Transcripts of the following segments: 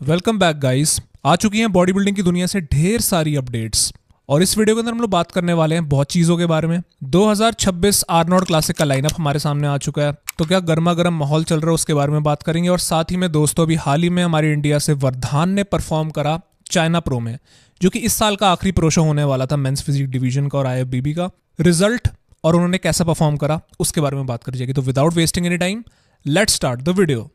Welcome back guys. आ चुकी हैं body building की दुनिया से ढेर सारी अपडेट्स और इस वीडियो के अंदर हम लोग बात करने वाले हैं बहुत चीज़ों के बारे में। 2026 आर्नोल्ड क्लासिक का लाइनअप हमारे सामने आ चुका है, तो क्या गर्मा गर्म माहौल चल रहा है उसके बारे में बात करेंगे। और साथ ही में दोस्तों अभी हाल ही में हमारे इंडिया से वरदान ने परफॉर्म करा चाइना प्रो में, जो कि इस साल का आखिरी प्रो शो होने वाला था मेंस फिजिक डिवीजन का और IFBB का रिजल्ट, और उन्होंने कैसा परफॉर्म करा उसके बारे में बात करी जाएगी। तो without wasting any time let's start the video.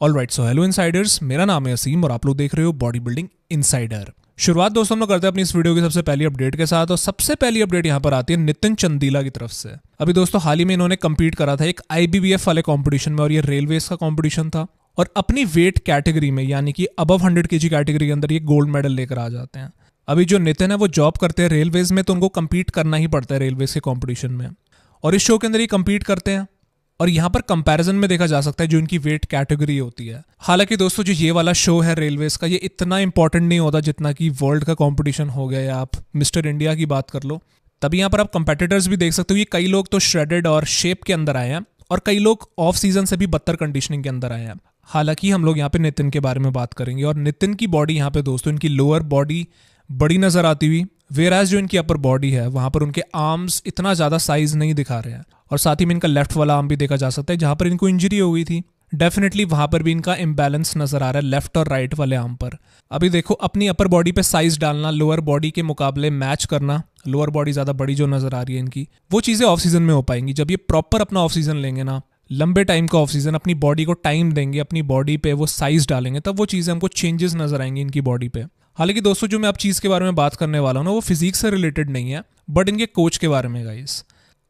Alright, so hello Insiders, मेरा नाम है असीम और आप लोग देख रहे हो बॉडी बिल्डिंग इनसाइडर। शुरुआत दोस्तों हम लोग करते हैं अपनी इस वीडियो की सबसे पहली अपडेट के साथ, और सबसे पहली अपडेट यहाँ पर आती है नितिन चंदीला की तरफ से। अभी दोस्तों हाल ही में इन्होंने कम्पीट करा था एक IBBF वाले कॉम्पिटिशन में, और ये रेलवेज का कॉम्पिटिशन था, और अपनी वेट कैटेगरी में यानी कि अबव 100 kg कैटेगरी के अंदर ये गोल्ड मेडल लेकर आ जाते हैं। अभी जो नितिन है वो जॉब करते हैं रेलवेज में, तो उनको कम्पीट करना ही पड़ता है रेलवेज के कॉम्पिटिशन में, और इस शो के अंदर ये कम्पीट करते हैं। और यहाँ पर कंपैरिजन में देखा जा सकता है जो इनकी वेट कैटेगरी होती है। हालांकि दोस्तों जो ये वाला शो है रेलवेज का, ये इतना इंपॉर्टेंट नहीं होता जितना कि वर्ल्ड का कंपटीशन हो गया, या आप मिस्टर इंडिया की बात कर लो। तभी यहाँ पर आप कंपेटिटर्स भी देख सकते हो कि कई लोग तो श्रेडेड और शेप के अंदर आए हैं, और कई लोग ऑफ सीजन से भी बदतर कंडीशनिंग के अंदर आए हैं। हालांकि हम लोग यहाँ पे नितिन के बारे में बात करेंगे, और नितिन की बॉडी यहाँ पे दोस्तों इनकी लोअर बॉडी बड़ी नजर आती हुई, वेराज जो इनकी अपर बॉडी है वहां पर उनके आर्म्स इतना ज्यादा साइज नहीं दिखा रहे हैं। और साथ ही में इनका लेफ्ट वाला आर्म भी देखा जा सकता है, जहां पर इनको इंजरी हो गई थी, डेफिनेटली वहां पर भी इनका इम्बैलेंस नजर आ रहा है लेफ्ट और राइट वाले आर्म पर। अभी देखो अपनी अपर बॉडी पे साइज डालना, लोअर बॉडी के मुकाबले मैच करना, लोअर बॉडी ज्यादा बड़ी जो नजर आ रही है इनकी, वो चीजें ऑफ सीजन में हो पाएंगी जब ये प्रॉपर अपना ऑफ सीजन लेंगे ना, लंबे टाइम का ऑफ सीजन, अपनी बॉडी को टाइम देंगे, अपनी बॉडी पे वो साइज डालेंगे, तब वो चीजें हमको चेंजेस नजर आएंगी इनकी बॉडी पे। हालांकि दोस्तों जो मैं अब चीज के बारे में बात करने वाला हूं ना, वो फिजिक्स से रिलेटेड नहीं है, बट इनके कोच के बारे में गाइस।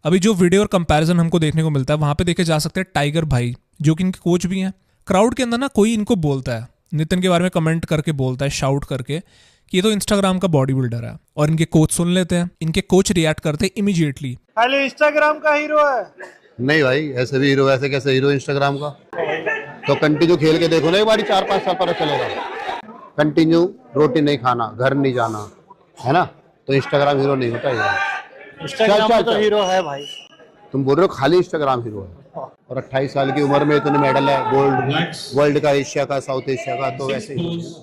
अभी जो वीडियो और कंपैरिजन हमको देखने को मिलता है वहां पे देखे जा सकते हैं टाइगर भाई, जो कि इनके कोच भी हैं। क्राउड के अंदर ना कोई इनको बोलता है, नितिन के बारे में कमेंट करके बोलता है, शाउट करके कि ये तो इंस्टाग्राम का बॉडी बिल्डर है, और इनके कोच सुन लेते हैं, इनके कोच रिएक्ट करते हैं इमीडिएटली, खाली इंस्टाग्राम का हीरो है। नहीं भाई, ऐसे भी हीरो, ऐसे कैसे हीरो इंस्टाग्राम का? तो कंटिन्यू खेल के देखो ना एक बार, 4-5 साल पता चलेगा। कंटिन्यू रोटी नहीं खाना, घर नहीं जाना, है ना, तो इंस्टाग्राम हीरो नहीं होता यार। इंस्टाग्राम में तो हीरो है भाई। तुम बोल रहे हो खाली इंस्टाग्राम हीरो है, और 28 साल की उम्र में इतने मेडल है, गोल्ड वर्ल्ड का, एशिया का, साउथ एशिया का, तो वैसे ही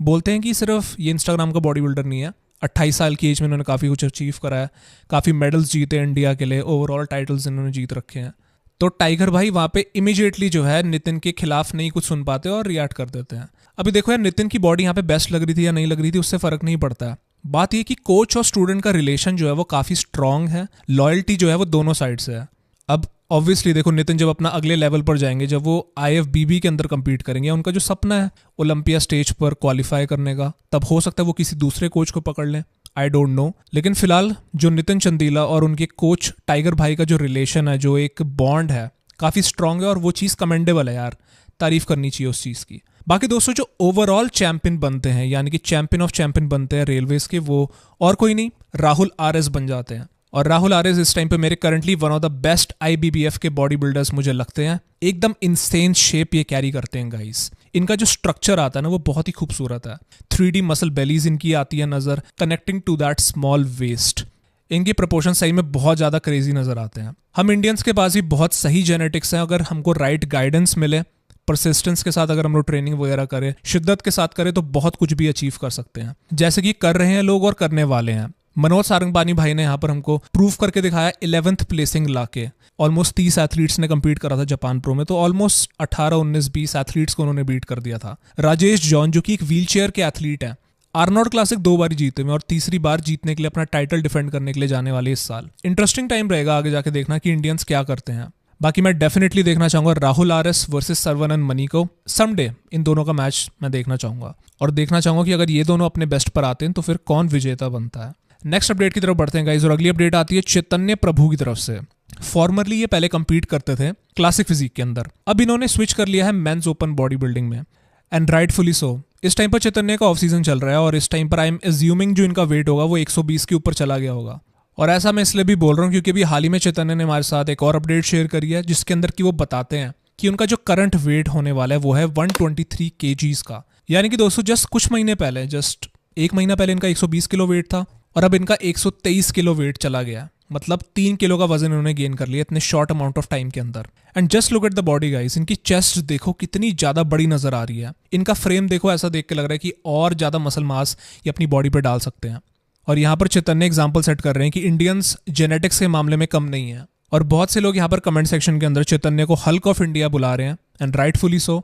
बोलते हैं कि सिर्फ ये इंस्टाग्राम का बॉडी बिल्डर नहीं है। 28 साल की एज में इन्होंने काफ़ी कुछ अचीव करा है, काफ़ी मेडल्स जीते इंडिया के लिए, ओवरऑल टाइटल्स इन्होंने जीत रखे हैं। तो टाइगर भाई वहाँ पे इमीडिएटली जो है नितिन के खिलाफ नहीं कुछ सुन पाते और रिएक्ट कर देते हैं। अभी देखो यार, नितिन की बॉडी यहाँ पे बेस्ट लग रही थी या नहीं लग रही थी उससे फर्क नहीं पड़ता है। बात यह कि कोच और स्टूडेंट का रिलेशन जो है वो काफ़ी स्ट्रांग है, लॉयल्टी जो है वो दोनों साइड से है। अब ऑब्वियसली देखो नितिन जब अपना अगले लेवल पर जाएंगे, जब वो IFBB के अंदर compete करेंगे, उनका जो सपना है ओलंपिया स्टेज पर क्वालिफाई करने का, तब हो सकता है वो किसी दूसरे कोच को पकड़ लें, आई डोंट नो। लेकिन फिलहाल जो नितिन चंदीला और उनके कोच टाइगर भाई का जो रिलेशन है, जो एक बॉन्ड है, काफ़ी स्ट्रांग है, और वो चीज़ कमेंडेबल है यार, तारीफ करनी चाहिए उस चीज़ की। बाकी दोस्तों जो ओवरऑल चैंपियन बनते हैं, यानी कि चैंपियन ऑफ चैंपियन बनते हैं रेलवेज के, वो और कोई नहीं राहुल RS बन जाते हैं। और राहुल RS इस टाइम पे मेरे currently one of the best IBBF के बॉडी बिल्डर्स मुझे लगते हैं। एकदम इंसेन शेप ये कैरी करते हैं गाइस। इनका जो स्ट्रक्चर आता है ना वो बहुत ही खूबसूरत है। 3D मसल बेलीज इनकी आती है नजर, connecting to that small waist. इनके प्रोपोर्शन सही में बहुत ज्यादा क्रेजी नजर आते हैं। हम इंडियंस के पास भी बहुत सही जेनेटिक्स हैं, अगर हमको राइट गाइडेंस मिले, परसिस्टेंस के साथ अगर हम लोग ट्रेनिंग वगैरह करें, शिद्दत के साथ करें, तो बहुत कुछ भी अचीव कर सकते हैं, जैसे कि कर रहे हैं लोग और करने वाले हैं। मनोज सारंगबानी भाई ने यहाँ पर हमको प्रूव करके दिखाया 11th प्लेसिंग लाके। ऑलमोस्ट 30 एथलीट्स ने कंपीट करा था जापान प्रो में, तो ऑलमोस्ट 18, 19, 20 एथलीट्स को उन्होंने बीट कर दिया था। राजेश जॉन जो कि एक व्हीलचेयर के एथलीट हैं, आर्नोल्ड क्लासिक 2 बार जीते हुए और तीसरी बार जीतने के लिए अपना टाइटल डिफेंड करने के लिए जाने वाले इस साल। इंटरेस्टिंग टाइम रहेगा आगे जाके देखना कि इंडियंस क्या करते हैं। बाकी मैं डेफिनेटली देखना चाहूंगा Rahul RS versus Saravanan money को समडे। इन दोनों का मैच मैं देखना चाहूंगा, और देखना चाहूंगा कि अगर ये दोनों अपने बेस्ट पर आते हैं तो फिर कौन विजेता बनता है। नेक्स्ट अपडेट की तरफ बढ़ते हैं गाइस, और अगली अपडेट आती है चैतन्य प्रभु की तरफ से। फॉर्मरली ये पहले कंपीट करते थे क्लासिक फिजिक के अंदर, अब इन्होंने स्विच कर लिया है मेंस ओपन बॉडी बिल्डिंग में, एंड राइटफुली सो। इस टाइम पर चैतन्य का ऑफ सीजन चल रहा है, और इस टाइम पर आई एम एज्यूमिंग जो इनका वेट होगा वो 120 के ऊपर चला गया होगा। और ऐसा मैं इसलिए भी बोल रहा हूँ क्योंकि अभी हाल ही में चैतन्य ने हमारे साथ एक और अपडेट शेयर करी है, जिसके अंदर कि वो बताते हैं कि उनका जो करंट वेट होने वाला है वो है 123 kgs का। यानी कि दोस्तों जस्ट कुछ महीने पहले, जस्ट 1 महीना पहले इनका 120 किलो वेट था, और अब इनका 123 किलो वेट चला गया। मतलब 3 किलो का वजन इन्होंने गेन कर लिया इतने शॉर्ट अमाउंट ऑफ टाइम के अंदर। And just look at the body guys, इनकी चेस्ट देखो कितनी ज्यादा बड़ी नजर आ रही है, इनका फ्रेम देखो, ऐसा देख के लग रहा है कि और ज्यादा मसल मास ये अपनी बॉडी पे डाल सकते हैं। और यहाँ पर चैतन्य एग्जाम्पल सेट कर रहे हैं कि इंडियंस जेनेटिक्स के मामले में कम नहीं है। और बहुत से लोग यहाँ पर कमेंट सेक्शन के अंदर चैतन्य को हल्क ऑफ इंडिया बुला रहे हैं, एंड राइटफुली सो,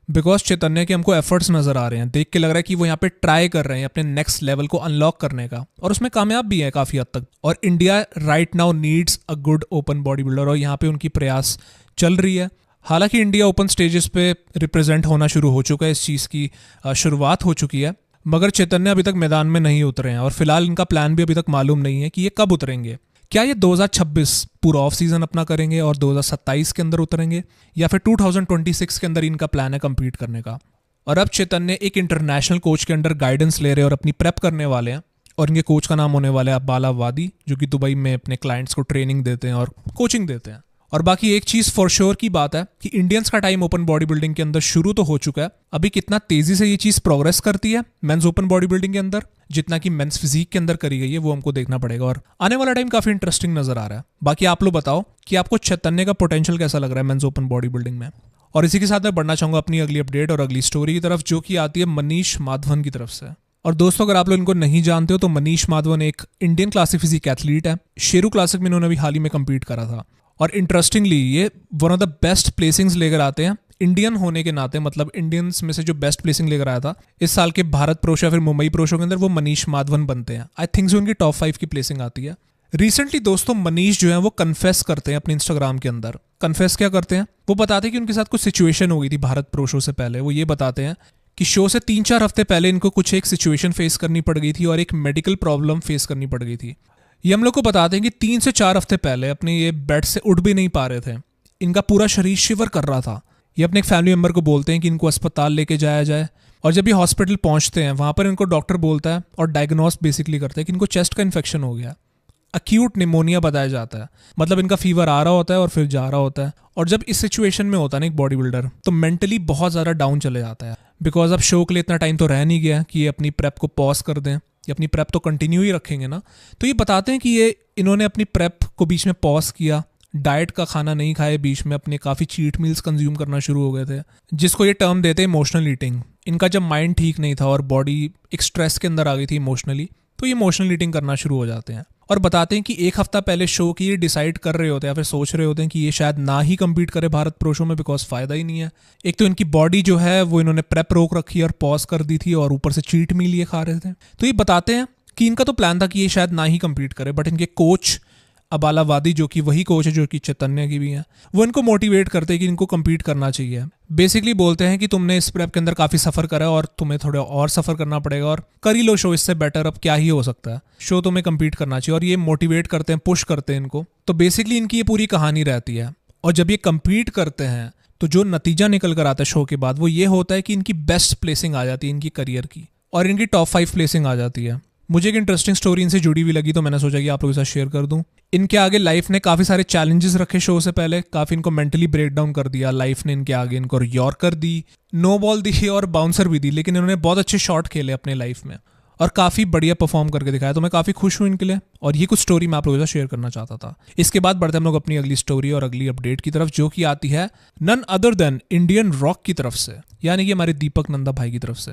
बिकॉज चैतन्य के हमको एफर्ट्स नजर आ रहे हैं, देख के लग रहा है कि वो यहाँ पे ट्राई कर रहे हैं अपने नेक्स्ट लेवल को अनलॉक करने का, और उसमें कामयाब भी है काफी हद तक। और India right now needs a good open body builder, और यहाँ पे उनकी प्रयास चल रही है। हालांकि इंडिया ओपन स्टेजेस पे रिप्रेजेंट होना शुरू हो चुका है, इस चीज़ की शुरुआत हो चुकी है, मगर चैतन्य अभी तक मैदान में नहीं उतरे हैं, और फिलहाल इनका प्लान भी अभी तक मालूम नहीं है कि ये कब उतरेंगे। क्या ये 2026 पूरा ऑफ सीजन अपना करेंगे और 2027 के अंदर उतरेंगे, या फिर 2026 के अंदर इनका प्लान है कंपीट करने का। और अब चैतन्य एक इंटरनेशनल कोच के अंडर गाइडेंस ले रहे हैं और अपनी प्रेप करने वाले हैं, और इनके कोच का नाम होने वाला है अब्बाला वादी, जो कि दुबई में अपने क्लाइंट्स को ट्रेनिंग देते हैं और कोचिंग देते हैं। और बाकी एक चीज फॉर श्योर की बात है कि इंडियंस का टाइम ओपन बॉडी बिल्डिंग के अंदर शुरू तो हो चुका है, अभी कितना तेजी से ये चीज प्रोग्रेस करती है मेंस ओपन बॉडी बिल्डिंग के अंदर, जितना कि मेंस फिजिक के अंदर करी गई है, वो हमको देखना पड़ेगा। और आने वाला टाइम काफी इंटरेस्टिंग नजर आ रहा है। बाकी आप लोग बताओ कि आपको चैतन्य का पोटेंशियल कैसा लग रहा है मेंस ओपन बॉडी बिल्डिंग में। और इसी के साथ मैं बढ़ना चाहूंगा अपनी अगली अपडेट और अगली स्टोरी की तरफ, जो कि आती है मनीष माधवन की तरफ से। और दोस्तों, अगर आप लोग इनको नहीं जानते हो तो मनीष माधवन एक इंडियन क्लासिक फिजिक एथलीट है। शेरू क्लासिक में इन्होंने अभी हाल ही में कम्पीट करा था, और इंटरेस्टिंगली ये वन ऑफ द बेस्ट प्लेसिंग्स लेकर आते हैं इंडियन होने के नाते, मतलब इंडियंस में से जो बेस्ट प्लेसिंग लेकर आया था इस साल के भारत प्रो शो या फिर मुंबई प्रो शो के अंदर, वो मनीष माधवन बनते हैं। आई थिंक जो उनकी टॉप 5 की प्लेसिंग आती है। रिसेंटली दोस्तों मनीष जो है वो कन्फेस करते हैं अपने इंस्टाग्राम के अंदर। कन्फेस क्या करते हैं, वो बताते हैं कि उनके साथ कुछ सिचुएशन हो गई थी भारत प्रो शो से पहले। वो ये बताते हैं कि शो से 3-4 हफ्ते पहले इनको कुछ एक सिचुएशन फेस करनी पड़ गई थी और एक मेडिकल प्रॉब्लम फेस करनी पड़ गई थी। ये हम लोग को बताते हैं कि 3 से 4 हफ्ते पहले अपने ये बेड से उठ भी नहीं पा रहे थे, इनका पूरा शरीर शिवर कर रहा था। ये अपने एक फैमिली मेंबर को बोलते हैं कि इनको अस्पताल लेके जाया जाए, और जब ये हॉस्पिटल पहुंचते हैं वहां पर इनको डॉक्टर बोलता है और डायग्नोस बेसिकली करता है कि इनको चेस्ट का इन्फेक्शन हो गया, अक्यूट निमोनिया बताया जाता है। मतलब इनका फीवर आ रहा होता है और फिर जा रहा होता है। और जब इस सिचुएशन में होता है ना एक बॉडी बिल्डर, तो मेंटली बहुत ज़्यादा डाउन चले जाता है, बिकॉज अब शो के लिए इतना टाइम तो रह नहीं गया कि ये अपनी प्रेप को पॉज कर दें, ये अपनी प्रेप तो कंटिन्यू ही रखेंगे ना। तो ये बताते हैं कि इन्होंने अपनी प्रेप को बीच में पॉज किया, डाइट का खाना नहीं खाए, बीच में अपने काफ़ी चीट मील्स कंज्यूम करना शुरू हो गए थे, जिसको ये टर्म देते हैं इमोशनल ईटिंग। इनका जब माइंड ठीक नहीं था और बॉडी एक स्ट्रेस के अंदर आ गई थी इमोशनली, तो ये इमोशनल ईटिंग करना शुरू हो जाते हैं। और बताते हैं कि 1 हफ्ता पहले शो की ये डिसाइड कर रहे होते हैं या फिर सोच रहे होते हैं कि ये शायद ना ही कम्पीट करे भारत प्रो शो में, बिकॉज फायदा ही नहीं है। एक तो इनकी बॉडी जो है वो इन्होंने प्रेप रोक रखी और पॉज कर दी थी, और ऊपर से चीट मील ये खा रहे थे। तो ये बताते हैं कि इनका तो प्लान था कि ये शायद ना ही कम्पीट करे, बट इनके कोच अब्बाला वादी, जो कि वही कोच है जो कि चैतन्य की भी है, वो इनको मोटिवेट करते हैं कि इनको कम्पीट करना चाहिए। बेसिकली बोलते हैं कि तुमने इस प्रेप के अंदर काफ़ी सफ़र करा और तुम्हें थोड़ा और सफ़र करना पड़ेगा, और कर ही लो शो, इससे बेटर अब क्या ही हो सकता है, शो तुम्हें कम्पीट करना चाहिए। और ये मोटिवेट करते हैं, पुश करते हैं इनको। तो बेसिकली इनकी ये पूरी कहानी रहती है। और जब ये कम्पीट करते हैं तो जो नतीजा निकल कर आता है शो के बाद, वो ये होता है कि इनकी बेस्ट प्लेसिंग आ जाती है इनकी करियर की, और इनकी टॉप 5 प्लेसिंग आ जाती है। मुझे एक इंटरेस्टिंग स्टोरी इनसे जुड़ी हुई लगी, तो मैंने सोचा कि आप लोगों के साथ शेयर कर दूं। इनके आगे लाइफ ने काफ़ी सारे चैलेंजेस रखे शो से पहले, काफ़ी इनको मेंटली ब्रेक डाउन कर दिया लाइफ ने इनके आगे। इनको यॉर्कर दी, नो बॉल दी और बाउंसर भी दी, लेकिन इन्होंने बहुत अच्छे शॉट खेले अपने लाइफ में और काफ़ी बढ़िया परफॉर्म करके दिखाया। तो मैं काफ़ी खुश हूँ इनके लिए, और ये कुछ स्टोरी मैं आप लोगों के साथ शेयर करना चाहता था। इसके बाद बढ़ते हम लोग अपनी अगली स्टोरी और अगली अपडेट की तरफ, जो कि आती है none other than Indian rock की तरफ से, यानी कि हमारे दीपक नंदा भाई की तरफ से।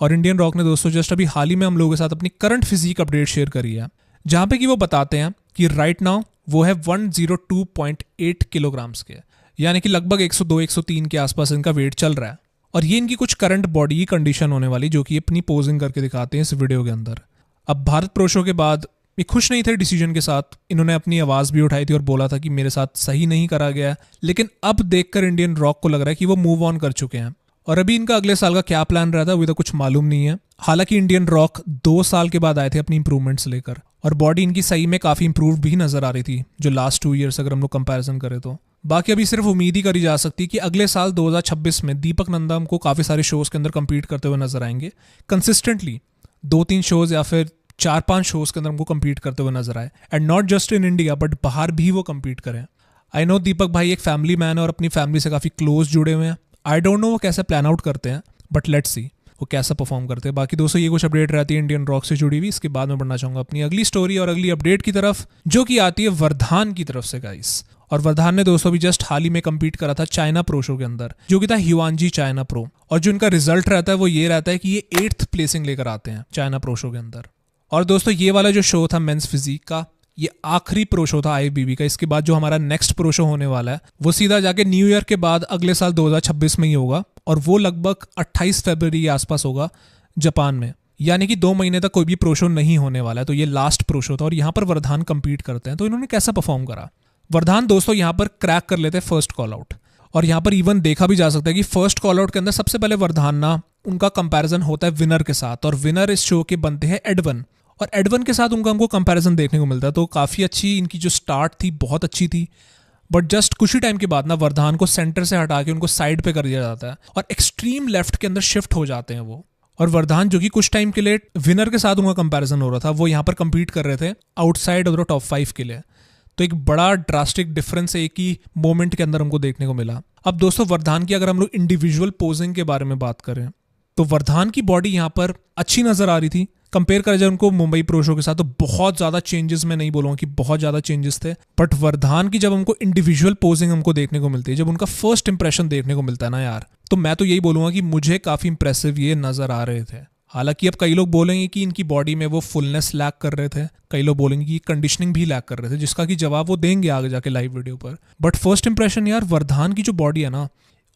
और इंडियन रॉक ने दोस्तों जस्ट अभी हाल ही में हम लोगों के साथ अपनी करंट फिजिक अपडेट शेयर करी है, जहाँ पे कि वो बताते हैं कि राइट नाउ वो है 102.8 किलोग्राम्स के, यानी कि लगभग 102-103 के आसपास इनका वेट चल रहा है। और ये इनकी कुछ करंट बॉडी की कंडीशन होने वाली, जो कि अपनी पोजिंग करके दिखाते हैं इस वीडियो के अंदर। अब भारत प्रो शो के बाद ये खुश नहीं थे डिसीजन के साथ, इन्होंने अपनी आवाज़ भी उठाई थी और बोला था कि मेरे साथ सही नहीं करा गया है। लेकिन अब देखकर इंडियन रॉक को लग रहा है कि वो मूव ऑन कर चुके हैं, और अभी इनका अगले साल का क्या प्लान रहता है अभी तो कुछ मालूम नहीं है। हालांकि इंडियन रॉक 2 साल के बाद आए थे अपनी इंप्रूवमेंट्स लेकर, और बॉडी इनकी सही में काफ़ी इंप्रूव भी नजर आ रही थी जो लास्ट 2 ईयर्स अगर हम लोग कंपैरिजन करें तो। बाकी अभी सिर्फ उम्मीद ही करी जा सकती कि अगले साल 2026 में दीपक नंदा हमको काफ़ी सारे शोज़ के अंदर कम्पीट करते हुए नजर आएंगे, कंसिस्टेंटली 2-3 शोज़ या फिर 4-5 शोज़ के अंदर हमको कम्पीट करते हुए नजर आए, and not just in India but बाहर भी वो कम्पीट करें। आई नो दीपक भाई एक फैमिली मैन है और अपनी फैमिली से काफ़ी क्लोज जुड़े हुए हैं। आई डोंट नो वो कैसे प्लान आउट करते हैं, बट लेट्स सी। वो कैसा परफॉर्म करते हैं। बाकी दोस्तों ये कुछ अपडेट रहती है इंडियन रॉक से जुड़ी हुई। इसके बाद मैं बढ़ना चाहूंगा अपनी अगली स्टोरी और अगली अपडेट की तरफ, जो कि आती है वर्धान की तरफ से गाइस। और वर्धान ने दोस्तों भी जस्ट हाल ही में कम्पीट करा था चाइना प्रो शो के अंदर, जो कि था ह्यूआनजी चाइना प्रो। और जो इनका रिजल्ट रहता है वो ये रहता है कि ये 8th प्लेसिंग लेकर आते हैं चाइना प्रो शो के अंदर। और दोस्तों ये वाला जो शो था मेंस फिजिक का, ये आखिरी प्रो शो था आईएफबीबी का। इसके बाद जो हमारा नेक्स्ट प्रो शो होने वाला है वो सीधा जाके न्यू ईयर के बाद अगले साल 2026 में ही होगा, और वो लगभग 28 फरवरी के आसपास होगा जापान में। यानी कि 2 महीने तक कोई भी प्रो शो नहीं होने वाला है। तो ये लास्ट प्रो शो था और यहाँ पर वर्धान कंपीट करते हैं। तो इन्होंने कैसा परफॉर्म करा? वर्धान दोस्तों यहाँ पर क्रैक कर लेते हैं फर्स्ट कॉल आउट, और यहाँ पर इवन देखा भी जा सकता है कि फर्स्ट कॉल आउट के अंदर सबसे पहले वर्धान ना उनका कंपैरिजन होता है विनर के साथ, और विनर इस शो के बनते हैं एडवन, और एडवन के साथ उनका हमको कंपैरिजन देखने को मिलता है। तो काफ़ी अच्छी इनकी जो स्टार्ट थी बहुत अच्छी थी, बट जस्ट कुछ ही टाइम के बाद ना वर्धान को सेंटर से हटा के उनको साइड पे कर दिया जाता है और एक्सट्रीम लेफ्ट के अंदर शिफ्ट हो जाते हैं वो। और वर्धान जो कि कुछ टाइम के लिए विनर के साथ उनका कंपैरिजन हो रहा था, वो यहाँ पर कम्पीट कर रहे थे आउटसाइड ऑफ द टॉप 5 के लिए। तो एक बड़ा ड्रास्टिक डिफरेंस एक ही मोमेंट के अंदर हमको देखने को मिला। अब दोस्तों वर्धान की अगर हम लोग इंडिविजुअल पोजिंग के बारे में बात करें तो वर्धान की बॉडी यहाँ पर अच्छी नजर आ रही थी कंपेयर करें जाए उनको मुंबई प्रो शो के साथ। तो बहुत ज्यादा चेंजेस मैं नहीं बोलूंगा कि बहुत ज्यादा चेंजेस थे, बट वर्धान की जब हमको इंडिविजुअल पोजिंग हमको देखने को मिलती है, जब उनका फर्स्ट इंप्रेशन देखने को मिलता है ना यार, तो मैं तो यही बोलूंगा कि मुझे काफी इंप्रेसिव ये नजर आ रहे थे। हालांकि अब कई लोग बोलेंगे कि इनकी बॉडी में वो फुलनेस लैक कर रहे थे, कई लोग बोलेंगे कि कंडीशनिंग भी लैक कर रहे थे, जिसका कि जवाब वो देंगे आगे जाके लाइव वीडियो पर। बट फर्स्ट इंप्रेशन यार वर्धान की जो बॉडी है ना,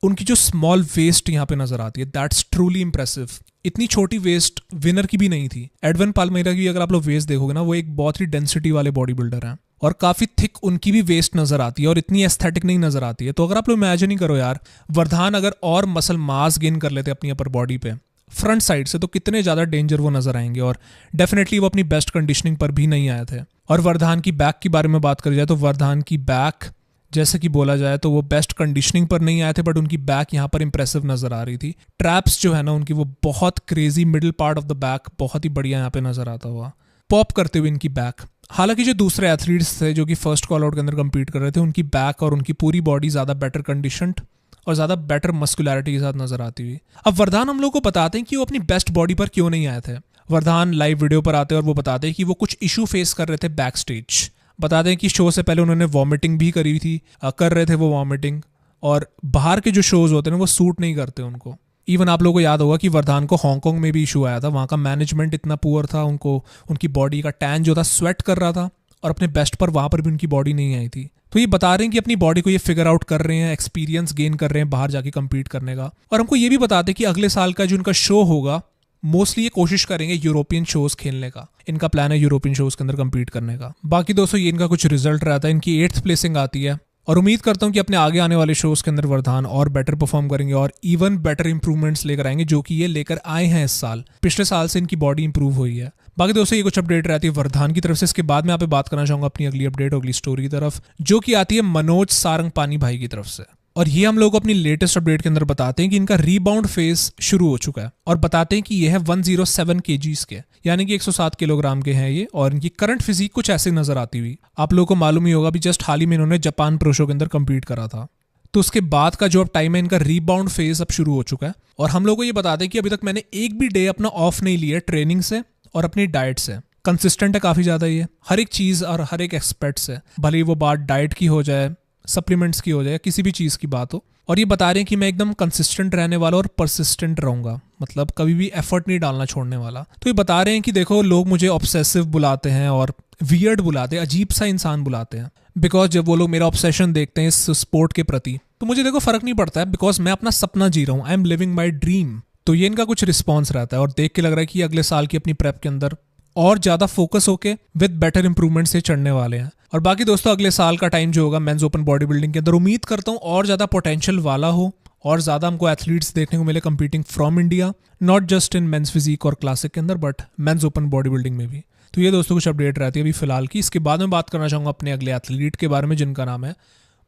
उनकी जो स्मॉल वेस्ट यहाँ पे नजर आती है, दैट्स ट्रूली इंप्रेसिव। इतनी छोटी वेस्ट विनर की भी नहीं थी। एडवन पाल्मेरा की अगर आप लोग वेस्ट देखोगे ना, वो एक बहुत ही डेंसिटी वाले बॉडी बिल्डर हैं और काफी थिक उनकी भी वेस्ट नजर आती है और इतनी एस्थेटिक नहीं नजर आती है। तो अगर आप लोग इमेजिन ही करो यार, वर्धान अगर और मसल मास गेन कर लेते अपनी अपर बॉडी पे फ्रंट साइड से, तो कितने ज्यादा डेंजर वो नजर आएंगे। और डेफिनेटली वो अपनी बेस्ट कंडीशनिंग पर भी नहीं आए थे। और वर्धान की बैक की बारे में बात करी जाए तो वर्धान की बैक जैसे कि बोला जाए तो वो बेस्ट कंडीशनिंग पर नहीं आए थे, बट उनकी बैक यहाँ पर इंप्रेसिव नजर आ रही थी। ट्रैप्स जो है ना उनकी, वो बहुत crazy, middle part of the back बहुत ही बढ़िया यहाँ पे नजर आता हुआ पॉप करते हुए इनकी बैक। हालांकि जो दूसरे एथलीट्स थे जो कि फर्स्ट कॉल आउट के अंदर कम्पीट कर रहे थे, उनकी बैक और उनकी पूरी बॉडी ज्यादा बेटर कंडीशनड और ज्यादा बेटर मस्कुलैरिटी के साथ नजर आती हुई। अब वर्धान हम लोग को बताते हैं कि वो अपनी बेस्ट बॉडी पर क्यों नहीं आए थे। वर्धान लाइव वीडियो पर आते हैं और वो बताते हैं कि वो कुछ इशू फेस कर रहे थे बैक स्टेज। बताते हैं कि शो से पहले उन्होंने वॉमिटिंग भी करी थी, कर रहे थे वो वॉमिटिंग, और बाहर के जो शोज होते हैं ना वो सूट नहीं करते उनको। इवन आप लोगों को याद होगा कि वर्धान को हांगकांग में भी इशू आया था, वहाँ का मैनेजमेंट इतना पुअर था, उनको उनकी बॉडी का टैन जो था स्वेट कर रहा था, और अपने बेस्ट पर वहाँ पर भी उनकी बॉडी नहीं आई थी। तो ये बता रहे हैं कि अपनी बॉडी को ये फिगर आउट कर रहे हैं, एक्सपीरियंस गेन कर रहे हैं बाहर जाके कम्पीट करने का। और हमको ये भी बताते हैं कि अगले साल का जो उनका शो होगा, मोस्टली ये कोशिश करेंगे यूरोपियन शोज खेलने का। इनका प्लान है यूरोपियन शोज के अंदर कम्पीट करने का। बाकी दोस्तों ये इनका कुछ रिजल्ट रहता है, इनकी 8th प्लेसिंग आती है, और उम्मीद करता हूँ कि अपने आगे आने वाले शोज के अंदर वर्धान और बेटर परफॉर्म करेंगे और इवन बेटर इंप्रूवमेंट्स लेकर आएंगे, जो कि ये लेकर आए हैं इस साल। पिछले साल से इनकी बॉडी इंप्रूव हुई है। बाकी दोस्तों ये कुछ अपडेट रहती है वर्धान की तरफ से। इसके बाद मैं यहाँ पे बात करना चाहूंगा अपनी अगली अपडेट, अगली स्टोरी की तरफ, जो कि आती है मनोज सारंगपानी भाई की तरफ से। और ये हम लोग अपनी लेटेस्ट अपडेट के अंदर बताते हैं कि इनका रीबाउंड फेज शुरू हो चुका है, और बताते हैं कि ये है 107 kgs के, यानी कि 107 किलोग्राम के हैं ये। और इनकी करंट फिजिक कुछ ऐसे नजर आती हुई। आप लोगों को मालूम ही होगा भी जस्ट हाल ही में इन्होंने जापान प्रो शो के अंदर कम्पीट करा था। तो उसके बाद का जो अब टाइम है, इनका रीबाउंड फेज अब शुरू हो चुका है। और हम लोग को ये बताते हैं कि अभी तक मैंने एक भी डे अपना ऑफ नहीं लिया ट्रेनिंग से और अपनी डाइट से। कंसिस्टेंट है काफी ज्यादा ये, हर एक चीज और हर एक एक्सपेक्ट से, भले ही वो बात डाइट की हो जाए, सप्लीमेंट्स की हो जाए, किसी भी चीज की बात हो। और ये बता रहे हैं कि मैं एकदम कंसिस्टेंट रहने वाला और परसिस्टेंट रहूंगा, मतलब कभी भी एफर्ट नहीं डालना छोड़ने वाला। तो ये बता रहे हैं कि देखो, लोग मुझे ऑब्सेसिव बुलाते हैं और वियर्ड बुलाते हैं, अजीब सा इंसान बुलाते हैं, बिकॉज जब वो लोग मेरा ऑब्सेशन देखते हैं इस स्पोर्ट के प्रति, तो मुझे देखो फर्क नहीं पड़ता है, बिकॉज मैं अपना सपना जी रहा हूँ, I am living my dream. तो ये इनका कुछ रिस्पॉन्स रहता है, और देख के लग रहा है कि अगले साल की अपनी प्रेप के अंदर और ज्यादा फोकस होके विद बेटर इंप्रूवमेंट से चढ़ने वाले हैं। और बाकी दोस्तों अगले साल का टाइम जो होगा मेंस ओपन बॉडी बिल्डिंग के अंदर, उम्मीद करता हूँ और ज्यादा पोटेंशियल वाला हो और ज्यादा हमको एथलीट्स देखने को मिले competing from India, not just in men's physique और क्लासिक के अंदर, but men's open body building में भी। तो ये दोस्तों कुछ अपडेट रहती है अभी फिलहाल की। इसके बाद में बात करना चाहूंगा अपने अगले एथलीट के बारे में, जिनका नाम है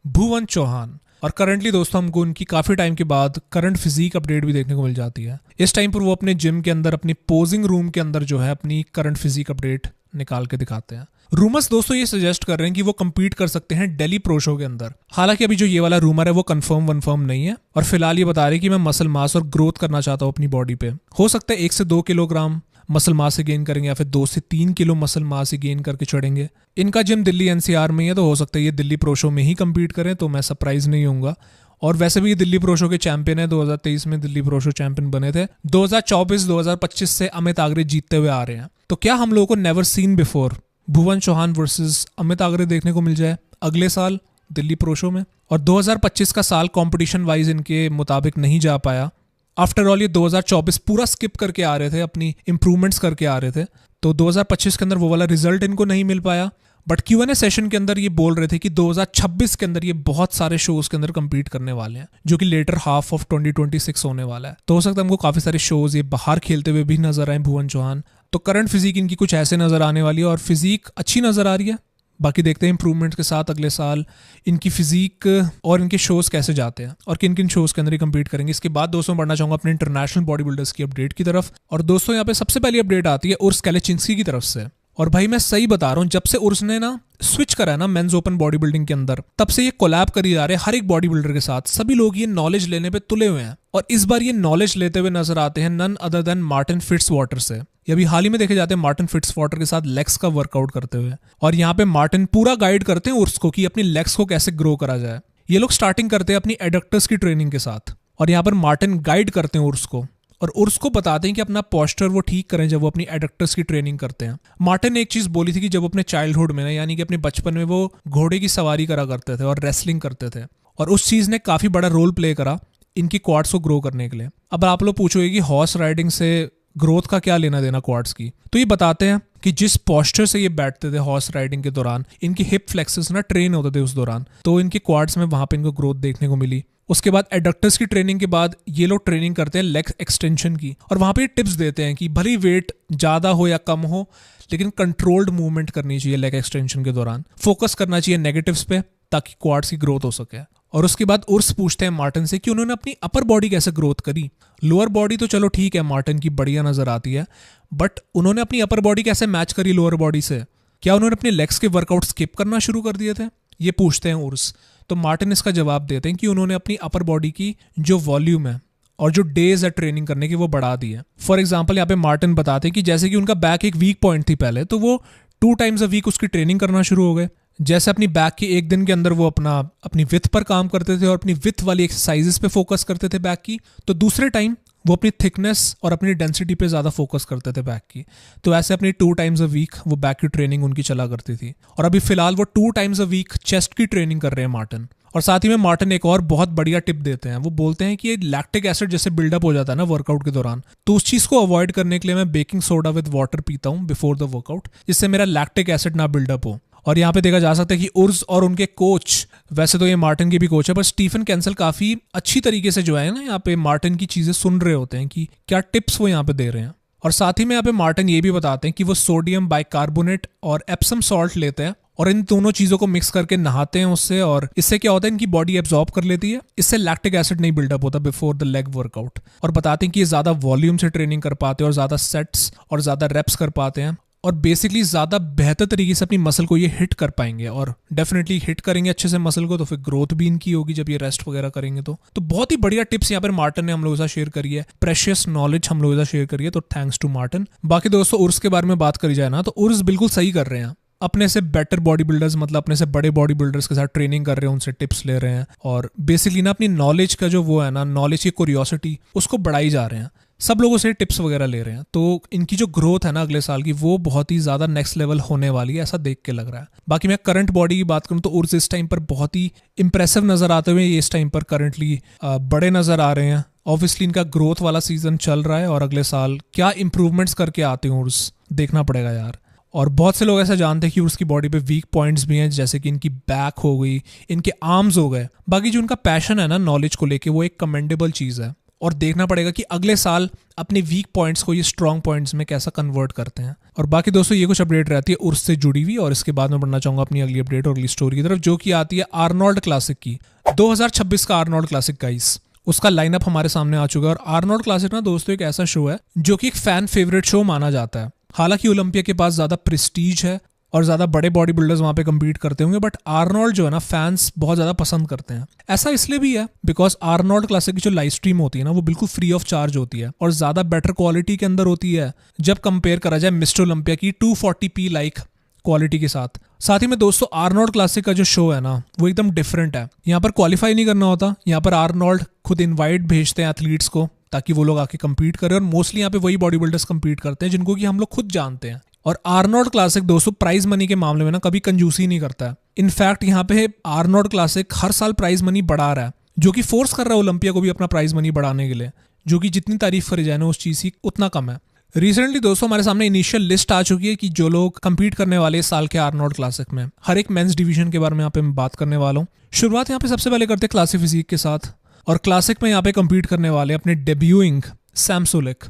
भुवन चौहान। और करंटली दोस्तों हमको उनकी काफी टाइम के बाद करंट फिजिक अपडेट भी देखने को मिल जाती है। इस टाइम पर वो अपने जिम के अंदर, अपनी पोजिंग रूम के अंदर जो है अपनी करंट फिजिक अपडेट निकाल के दिखाते हैं। रूमर्स दोस्तों ये सजेस्ट कर रहे हैं कि वो compete कर सकते हैं दिल्ली प्रो शो के अंदर। हालांकि अभी जो ये वाला रूमर है वो कंफर्म नहीं है, और फिलहाल ये बता रहे हैं कि मैं मसल मास और ग्रोथ करना चाहता हूँ अपनी बॉडी पे। हो सकता है 1 से 2 किलोग्राम मसल मास से गेन करेंगे, या फिर 2 से 3 किलो मसल मास से गेन करके चढ़ेंगे। इनका जिम दिल्ली एनसीआर में है, तो हो सकता है ये दिल्ली प्रो शो में ही compete करें, तो मैं सरप्राइज नहीं होऊंगा। और वैसे भी ये दिल्ली प्रो शो के चैंपियन है, 2023 में दिल्ली प्रो शो चैंपियन बने थे। 2024-2025 से अमित आगरे जीतते हुए आ रहे हैं। तो क्या हम लोगों को नेवर सीन बिफोर भुवन चौहान वर्सेस अमित आगरे देखने को मिल जाए अगले साल दिल्ली प्रो शो में? और 2025 का साल कंपटीशन वाइज इनके मुताबिक नहीं जा पाया। आफ्टर ऑल ये 2024 पूरा स्किप करके आ रहे थे, अपनी इंप्रूवमेंट्स करके आ रहे थे, तो 2025 के अंदर वो वाला रिजल्ट इनको नहीं मिल पाया। बट Q&A सेशन के अंदर ये बोल रहे थे कि 2026 के अंदर ये बहुत सारे शोज के अंदर compete करने वाले हैं, जो कि लेटर हाफ ऑफ 2026 होने वाला है। तो हो सकता है हमको काफी सारे शोज ये बाहर खेलते हुए भी नजर आए भुवन चौहान। तो करंट फिजिक इनकी कुछ ऐसे नजर आने वाली है, और फिजिक अच्छी नजर आ रही है। बाकी देखते हैं इंप्रूवमेंट के साथ अगले साल इनकी फिजिक और इनके शोज कैसे जाते हैं, और किन किन शोज के अंदर ही compete करेंगे। इसके बाद दोस्तों बढ़ना चाहूंगा अपने इंटरनेशनल बॉडी बिल्डर्स की अपडेट की तरफ। और दोस्तों यहाँ पे सबसे पहली अपडेट आती है उर्स कैलेचिंस्की की तरफ से। और भाई मैं सही बता रहा हूँ, जब से उर्स ने ना स्विच करा है ना मेंस ओपन बॉडी बिल्डिंग के अंदर, तब से ये कोलैब करी जा रहे हैं हर एक बॉडी बिल्डर के साथ। सभी लोग ये नॉलेज लेने पे तुले हुए हैं, और इस बार ये नॉलेज लेते हुए नजर आते हैं नन अदर देन मार्टिन फिट्जवाटर से। ये अभी हाल ही में देखे जाते हैं मार्टिन फिट्जवाटर के साथ लेग्स का वर्कआउट करते हुए, और यहाँ पे मार्टिन पूरा गाइड करते हैं उर्स को कि अपनी लेग्स को कैसे ग्रो करा जाए। ये लोग स्टार्टिंग करते हैं अपनी एडक्टर्स की ट्रेनिंग के साथ, और यहाँ पर मार्टिन गाइड करते हैं उर्स को, और उर्स को बताते हैं कि अपना पोस्चर वो ठीक करें जब वो अपनी एडक्टर्स की ट्रेनिंग करते हैं। मार्टिन ने एक चीज बोली थी कि जब अपने चाइल्डहुड में ना, यानी कि अपने बचपन में वो घोड़े की सवारी करा करते थे और रेसलिंग करते थे, और उस चीज ने काफी बड़ा रोल प्ले करा इनकी क्वाड्स को ग्रो करने के लिए। अब आप लोग पूछोगे कि हॉर्स राइडिंग से ग्रोथ का क्या लेना देना क्वाड्स की, तो ये बताते हैं कि जिस पोस्चर से ये बैठते थे हॉर्स राइडिंग के दौरान, इनकी हिप फ्लेक्सेस ना ट्रेन होते थे उस दौरान, तो इनके क्वाड्स में वहां पे इनको ग्रोथ देखने को मिली। उसके बाद एडक्टर्स की ट्रेनिंग के बाद ये लोग ट्रेनिंग करते हैं लेग एक्सटेंशन की, और वहां पे टिप्स देते हैं कि भले वेट ज्यादा हो या कम हो, लेकिन कंट्रोल्ड मूवमेंट करनी चाहिए लेग एक्सटेंशन के दौरान। फोकस करना चाहिए नेगेटिव्स पे, ताकि क्वाड्स की ग्रोथ हो सके। और उसके बाद उर्स पूछते हैं मार्टिन से कि उन्होंने अपनी अपर बॉडी कैसे ग्रोथ करी। लोअर बॉडी तो चलो ठीक है मार्टिन की बढ़िया नजर आती है, बट उन्होंने अपनी अपर बॉडी कैसे मैच करी लोअर बॉडी से? क्या उन्होंने अपने लेग्स के वर्कआउट स्किप करना शुरू कर दिए थे? ये पूछते हैं उर्स। तो मार्टिन इसका जवाब देते हैं कि उन्होंने अपनी अपर बॉडी की जो वॉल्यूम है और जो डेज है ट्रेनिंग करने की वो बढ़ा दी है। फॉर एग्जाम्पल यहाँ पे मार्टिन बताते हैं कि जैसे कि उनका बैक एक वीक पॉइंट थी पहले, तो वो 2 टाइम्स अ वीक उसकी ट्रेनिंग करना शुरू हो गए। जैसे अपनी बैक की एक दिन के अंदर वो अपनी विथ पर काम करते थे और अपनी विथ वाली एक्सरसाइजेस पे फोकस करते थे बैक की, तो दूसरे टाइम वो अपनी थिकनेस और अपनी डेंसिटी पे ज़्यादा फोकस करते थे बैक की। तो ऐसे अपनी 2 टाइम्स अ वीक वो बैक की ट्रेनिंग उनकी चला करती थी। और अभी फिलहाल वो 2 टाइम्स अ वीक चेस्ट की ट्रेनिंग कर रहे हैं मार्टिन। और साथ ही में मार्टिन एक और बहुत बढ़िया टिप देते हैं। वो बोलते हैं कि ये लैक्टिक एसिड जैसे बिल्डअप हो जाता है ना वर्कआउट के दौरान, तो उस चीज़ को अवॉइड करने के लिए मैं बेकिंग सोडा विद वाटर पीता हूँ बिफोर द वर्कआउट, जिससे मेरा लैक्टिक एसिड ना बिल्डअप हो। और यहाँ पे देखा जा सकता है कि उर्स और उनके कोच, वैसे तो ये मार्टिन के भी कोच है, पर स्टीफन कैंसल काफी अच्छी तरीके से जो है ना यहाँ पे मार्टिन की चीजें सुन रहे होते हैं कि क्या टिप्स वो यहाँ पे दे रहे हैं। और साथ ही में यहाँ पे मार्टिन ये भी बताते हैं कि वो सोडियम बाइकार्बोनेट और एप्सम सॉल्ट लेते हैं और इन दोनों चीजों को मिक्स करके नहाते हैं उससे, और इससे क्या होता है इनकी बॉडी एब्जॉर्ब कर लेती है, इससे लैक्टिक एसिड नहीं बिल्डअप होता बिफोर द लेग वर्कआउट। और बताते हैं कि ये ज्यादा वॉल्यूम से ट्रेनिंग कर पाते हैं और ज्यादा सेट्स और ज्यादा रेप्स कर पाते हैं, और बेसिकली ज़्यादा बेहतर तरीके से अपनी मसल को ये हिट कर पाएंगे। और डेफिनेटली हिट करेंगे अच्छे से मसल को, तो फिर ग्रोथ भी इनकी होगी जब ये रेस्ट वगैरह करेंगे। तो बहुत ही बढ़िया टिप्स यहाँ पर मार्टिन ने हम लोगों के साथ शेयर करी है, प्रेशियस नॉलेज हम लोगों के साथ शेयर करी है, तो थैंक्स टू मार्टिन। बाकी दोस्तों उर्स के बारे में बात करी जाए ना, तो उर्स बिल्कुल सही कर रहे हैं। अपने से बेटर बॉडी बिल्डर्स, मतलब अपने से बड़े बॉडी बिल्डर्स के साथ ट्रेनिंग कर रहे हैं, उनसे टिप्स ले रहे हैं, और बेसिकली ना अपनी नॉलेज का जो वो है ना, नॉलेज की क्यूरियोसिटी उसको बढ़ाई जा रहे हैं। सब लोगों से टिप्स वगैरह ले रहे हैं, तो इनकी जो ग्रोथ है ना अगले साल की, वो बहुत ही ज़्यादा नेक्स्ट लेवल होने वाली है, ऐसा देख के लग रहा है। बाकी मैं करंट बॉडी की बात करूँ तो उर्स इस टाइम पर बहुत ही इंप्रेसिव नजर आते हुए इस टाइम पर करंटली बड़े नजर आ रहे हैं। ऑब्वियसली इनका ग्रोथ वाला सीजन चल रहा है, और अगले साल क्या इंप्रूवमेंट्स करके आते हैं उर्स, देखना पड़ेगा यार। और बहुत से लोग ऐसा जानते हैं कि उसकी बॉडी पे वीक पॉइंट्स भी हैं, जैसे कि इनकी बैक हो गई, इनके आर्म्स हो गए। बाकी जो उनका पैशन है ना नॉलेज को लेके, वो एक कमेंडेबल चीज़ है, और देखना पड़ेगा कि अगले साल अपने वीक पॉइंट्स को ये स्ट्रॉन्ग पॉइंट्स में कैसा कन्वर्ट करते हैं। और बाकी दोस्तों ये कुछ अपडेट रहती है उर्स से जुड़ी हुई, और इसके बाद मैं बढ़ना चाहूंगा अपनी अगली अपडेट और अगली स्टोरी की तरफ, जो कि आती है आर्नोल्ड क्लासिक की। 2026 का आर्नोल्ड क्लासिक गाइस, उसका लाइनअप हमारे सामने आ चुका है। और आर्नोल्ड क्लासिक ना दोस्तों एक ऐसा शो है जो कि एक फैन फेवरेट शो माना जाता है। हालांकि ओलंपिया के पास ज्यादा प्रेस्टीज है और ज्यादा बड़े बॉडी बिल्डर्स वहां पे कम्पीट करते होंगे, बट आर्नोल्ड जो है ना फैंस बहुत ज्यादा पसंद करते हैं। ऐसा इसलिए भी है बिकॉज आर्नोल्ड क्लासिक की जो लाइव स्ट्रीम होती है ना वो बिल्कुल फ्री ऑफ चार्ज होती है और ज्यादा बेटर क्वालिटी के अंदर होती है जब कंपेयर करा जाए मिस्टर ओलंपिया की 240p लाइक क्वालिटी के साथ। साथ ही में दोस्तों आर्नोल्ड क्लासिक का जो शो है ना वो एकदम डिफरेंट है। यहाँ पर क्वालिफाई नहीं करना होता, यहाँ पर आर्नोल्ड खुद इनवाइट भेजते हैं एथलीट्स को ताकि वो लोग आके कम्पीट करें, और मोस्टली यहाँ पे वही बॉडी बिल्डर्स कम्पीट करते हैं जिनको कि हम लोग खुद जानते हैं। और आर्नोल्ड क्लासिक दोस्तों प्राइज मनी के मामले में ना कभी कंजूसी नहीं करता है। इनफैक्ट यहाँ पे आर्नोल्ड क्लासिक हर साल प्राइज मनी बढ़ा रहा है, जो कि फोर्स कर रहा है ओलंपिया को भी अपना प्राइज मनी बढ़ाने के लिए, जो कि जितनी तारीफ करी जाए ना उस चीज की उतना कम है। रिसेंटली दोस्तों हमारे सामने इनिशियल लिस्ट आ चुकी है कि जो लोग कंपीट करने वाले इस साल के आर्नोल्ड क्लासिक में। हर एक मेंस डिवीजन के बारे में यहाँ पे मैं बात करने वाला हूँ। शुरुआत यहाँ पे सबसे पहले करते हैं क्लासिक फिजिक के साथ, और क्लासिक में यहाँ पे कंपीट करने वाले अपने डेब्यूइंग सैम सोलेक।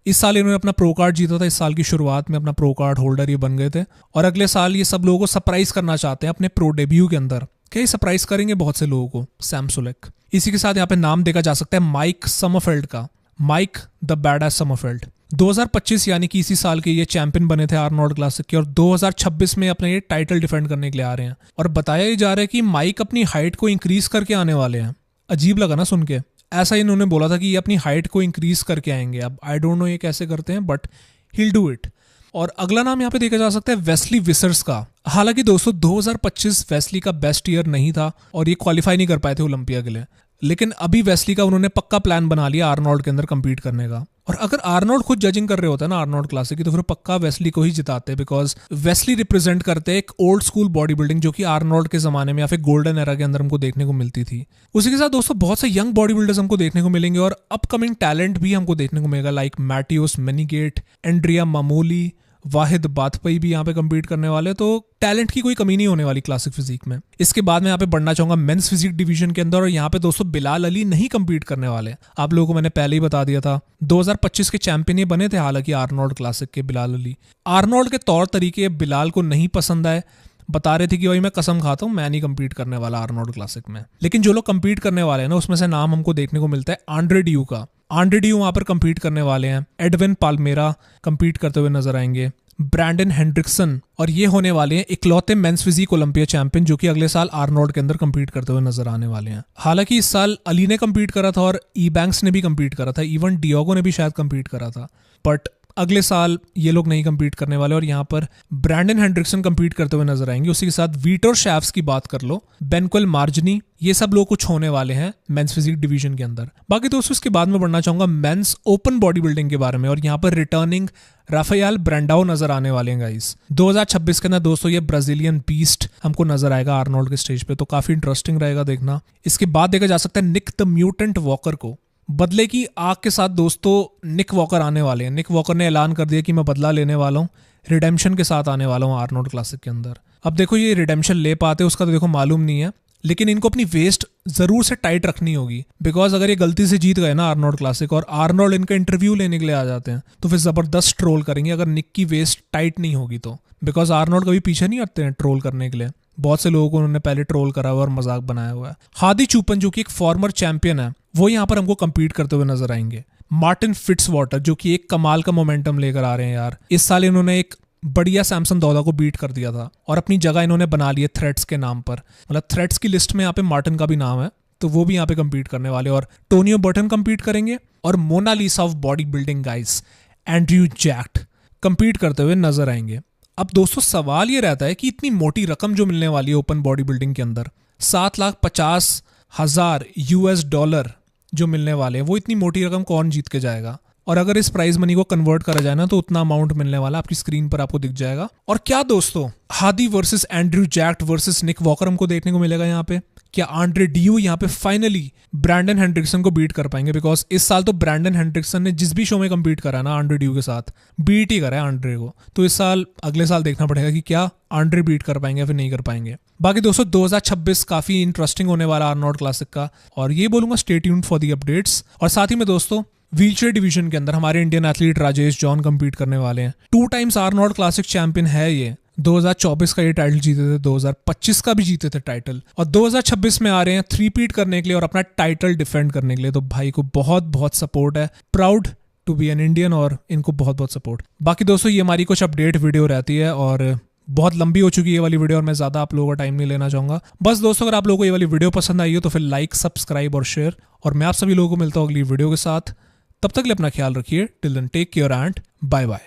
इस साल इन्होंने अपना प्रो कार्ड जीता था, इस साल की शुरुआत में अपना प्रो कार्ड होल्डर ये बन गए थे, और अगले साल ये सब लोगों को सरप्राइज करना चाहते हैं अपने प्रो डेब्यू के अंदर। क्या सरप्राइज करेंगे बहुत से लोगों को सैम सोलेक। इसी के साथ यहाँ पे नाम देखा जा सकता है माइक समरफेल्ड का, माइक द बैडएस समरफेल्ड। 2025 यानी कि इसी साल के ये चैंपियन बने थे आर्नोल्ड क्लासिक के, और 2026 में अपना ये टाइटल डिफेंड करने के लिए आ रहे हैं। और बताया ही जा रहा है कि माइक अपनी हाइट को इंक्रीज करके आने वाले हैं। अजीब लगा ना सुन के, ऐसा इन्होंने बोला था कि ये अपनी हाइट को इंक्रीज करके आएंगे। अब आई डोंट नो ये कैसे करते हैं, बट ही डू इट। और अगला नाम यहाँ पे देखा जा सकता है वेस्ली विसर्स का। हालांकि दोस्तों 2025 वेस्ली का बेस्ट ईयर नहीं था और ये क्वालिफाई नहीं कर पाए थे ओलंपिया के लिए, लेकिन अभी वेस्ली का उन्होंने पक्का प्लान बना लिया आर्नोल्ड के अंदर कम्पीट करने का। और अगर आर्नोल्ड खुद जजिंग कर रहे होते हैं ना आर्नोल्ड क्लासिक की, तो फिर पक्का वेस्ली को ही जिताते, बिकॉज वेस्ली रिप्रेजेंट करते हैं एक ओल्ड स्कूल बॉडी बिल्डिंग जो कि आर्नोल्ड के जमाने में या फिर गोल्डन एरा के अंदर हमको देखने को मिलती थी। उसी के साथ दोस्तों बहुत से यंग बॉडी बिल्डर्स हमको देखने को मिलेंगे और अपकमिंग टैलेंट भी हमको देखने को मिलेगा, लाइक मैटियोस मेनीगेट, एंड्रिया मामोली, वाहिद बातपई भी यहाँ पे कम्पीट करने वाले। तो टैलेंट की कोई कमी नहीं होने वाली क्लासिक फिजिक में। इसके बाद मैं यहाँ पे बढ़ना चाहूंगा मेंस फिजिक डिवीजन के अंदर, और यहाँ पे दोस्तों बिलाल अली नहीं कम्पीट करने वाले। आप लोगों को मैंने पहले ही बता दिया था, 2025 के चैंपियन ये बने थे हालांकि आर्नोल्ड क्लासिक के बिलाल अली। आर्नोल्ड के तौर तरीके बिलाल को नहीं पसंद आए, बता रहे थे कि भाई मैं कसम खाता हूँ मैं नहीं कम्पीट करने वाला आर्नोल्ड क्लासिक में। लेकिन जो लोग कम्पीट करने वाले हैं ना उसमें से नाम हमको देखने को मिलता है आंड्रे ड्यू का। आंड्रे ड्यू वहां पर कम्पीट करने वाले हैं। एडविन पाल्मेरा कम्पीट करते हुए नजर आएंगे, ब्रैंडन हेंड्रिक्सन, और ये होने वाले हैं इकलौते मेंस फिजिक ओलंपिया चैंपियन जो कि अगले साल आर्नोल्ड के अंदर कम्पीट करते हुए नजर आने वाले हैं। हालांकि इस साल अली ने कम्पीट करा था और ई बैंक्स ने भी कम्पीट करा था, इवन डियोगो ने भी शायद कम्पीट करा था, बट अगले साल ये लोग नहीं कम्पीट करने वाले और यहाँ पर ब्रैंडन हेंड्रिक्सन कम्पीट करते हुए नजर आएंगे। उसी के साथ वीटर शैफ्स की बात कर लो, बेनकुल मार्जनी, ये सब लोग कुछ होने वाले हैं मेंस फिजिक डिवीजन के अंदर। बाकी दोस्तों इसके बाद में बढ़ना चाहूंगा मेंस ओपन बॉडी बिल्डिंग के बारे में, और यहाँ पर रिटर्निंग राफेल ब्रांडाओ नजर आने वाले हैं गाइस। 2026 के अंदर दोस्तों ये ब्राजीलियन बीस्ट हमको नजर आएगा आर्नोल्ड के स्टेज पे, तो काफी इंटरेस्टिंग रहेगा देखना। इसके बाद देखा जा सकता है निक द म्यूटेंट वॉकर को। बदले की आग के साथ दोस्तों निक वॉकर आने वाले हैं। निक वॉकर ने ऐलान कर दिया कि मैं बदला लेने वाला हूँ, रिडेम्पशन के साथ आने वाला हूँ आर्नोल्ड क्लासिक के अंदर। अब देखो ये रिडेम्पशन ले पाते उसका तो देखो मालूम नहीं है, लेकिन इनको अपनी वेस्ट जरूर से टाइट रखनी होगी, बिकॉज अगर ये गलती से जीत गए ना आर्नोल्ड क्लासिक और आर्नोल्ड इनका इंटरव्यू लेने के लिए आ जाते हैं तो फिर जबरदस्त ट्रोल करेंगे अगर निक की वेस्ट टाइट नहीं होगी तो, बिकॉज आर्नोल्ड कभी पीछे नहीं हटते हैं ट्रोल करने के लिए। बहुत से लोगों को उन्होंने पहले ट्रोल करा हुआ और मजाक बनाया हुआ है। हादी चूपन जो कि एक फॉर्मर चैंपियन है वो यहाँ पर हमको कम्पीट करते हुए नजर आएंगे। मार्टिन फिट्सवाटर जो कि एक कमाल का मोमेंटम लेकर आ रहे हैं यार। इस साल इन्होंने एक बढ़िया सैमसन दौदा को बीट कर दिया था और अपनी जगह इन्होंने बना ली है थ्रेड्स के नाम पर, मतलब थ्रेड्स की लिस्ट में यहाँ पे मार्टिन का भी नाम है, तो वो भी यहाँ पे कम्पीट करने वाले। और टोनियो बर्टन कम्पीट करेंगे और Mona Lisa of bodybuilding guys Andrew Jacked compete करते हुए नजर आएंगे। अब दोस्तों सवाल ये रहता है कि इतनी मोटी रकम जो मिलने वाली है ओपन बॉडी बिल्डिंग के अंदर, 7,50,000 $US जो मिलने वाले हैं, वो इतनी मोटी रकम कौन जीत के जाएगा? और अगर इस प्राइज मनी को कन्वर्ट करा जाए ना तो उतना अमाउंट मिलने वाला आपकी स्क्रीन पर आपको दिख जाएगा। और क्या दोस्तों Hadi versus Andrew Jacked versus Nick Walker हमको देखने को मिलेगा यहाँ पे। क्या आंड्रे ड्यू यहाँ पे फाइनली ब्रैंडन हेंड्रिक्सन को बीट कर पाएंगे? बिकॉज इस साल तो ब्रैंडन हेंड्रिक्सन ने जिस भी शो में कम्पीट करा ना आंड्रे ड्यू के साथ बीट ही करा है आंड्रे को, तो इस साल अगले साल देखना पड़ेगा कि क्या आंड्रे बीट कर पाएंगे या फिर नहीं कर पाएंगे। बाकी दोस्तों 2026 काफी इंटरेस्टिंग होने वाला आर्नोल्ड क्लासिक का, और ये बोलूंगा stay tuned for the updates. और साथ ही में दोस्तों व्हीलचेयर डिवीजन के अंदर हमारे Indian athlete Rajesh John compete करने वाले हैं। 2 टाइम्स आर्नोल्ड क्लासिक चैंपियन है ये। 2024 का ये टाइटल जीते थे, 2025 का भी जीते थे टाइटल, और 2026 में आ रहे हैं 3 पीट करने के लिए और अपना टाइटल डिफेंड करने के लिए। तो भाई को बहुत बहुत सपोर्ट है। Proud to be an Indian और इनको बहुत बहुत सपोर्ट। बाकी दोस्तों ये हमारी कुछ अपडेट वीडियो रहती है और बहुत लंबी हो चुकी है ये वाली वीडियो और मैं ज़्यादा आप लोगों का टाइम नहीं लेना चाहूँगा। बस दोस्तों अगर आप लोगों को ये वाली वीडियो पसंद आई हो तो फिर लाइक, सब्सक्राइब और शेयर, और मैं आप सभी लोगों को मिलता हूँ अगली वीडियो के साथ। तब तक के लिए अपना ख्याल रखिए। Till then take care and bye bye.